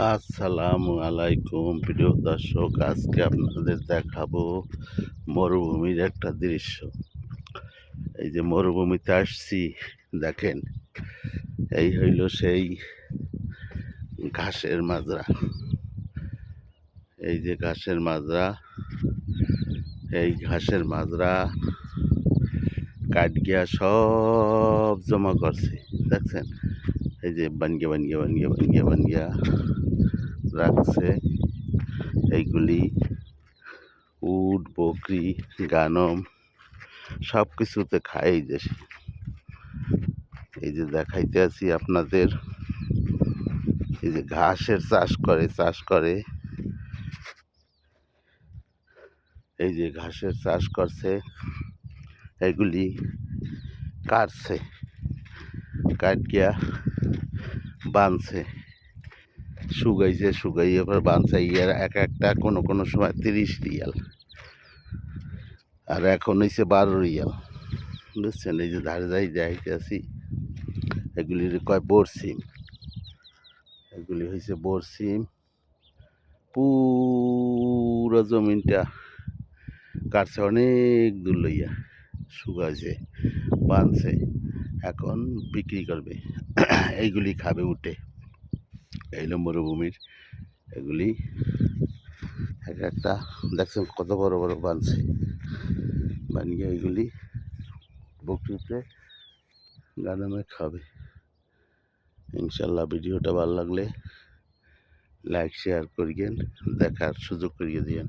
আসসালামু আলাইকুম প্রিয় দর্শক, আজকে আপনাদের দেখাবো মরুভূমির একটা দৃশ্য। এই যে মরুভূমিতে আসছি, দেখেন এই হইল সেই ঘাসের মাজরা। এই যে ঘাসের মাজরা, এই ঘাসের মাজরা কাট গিয়া সব জমা করছে, দেখছেন? এই যে বানিয়ে বানিয়ে বানিয়ে বানিয়ে বানিয়ে রাখছে। এইগুলি উট, বকরি, গানম সব কিছুতে খায়। এই যে দেখাইতে আছি আপনাদের, এই যে ঘাসের চাষ করে এই যে ঘাসের চাষ করছে, এগুলি কাটছে, কাটিয়া বাঁধছে, শুকাইয়ে এবার বাঁধছে। ইয়ার এক একটা কোনো কোনো সময় 30 রিয়াল, আর এখন হয়েছে 12 রিয়াল, বুঝছেন? এই যে ধারে যাইতে আছি, এগুলির কয় বরসিম। এগুলি হয়েছে বরসিম। পুরো জমিনটা কাটছে, অনেক দূর লইয়া শুকাইছে, বাঁধছে, এখন বিক্রি করবে। এইগুলি খাবে উঠে। এই মরুভূমির এগুলি এক একটা, দেখছেন কত বড় বড় বাঁধছে, বানিয়ে এইগুলি বকরিতে গাদামে খাবে। ইনশাল্লাহ ভিডিওটা ভালো লাগলে লাইক শেয়ার করিয়েন, দেখার সুযোগ করিয়ে দিয়েন।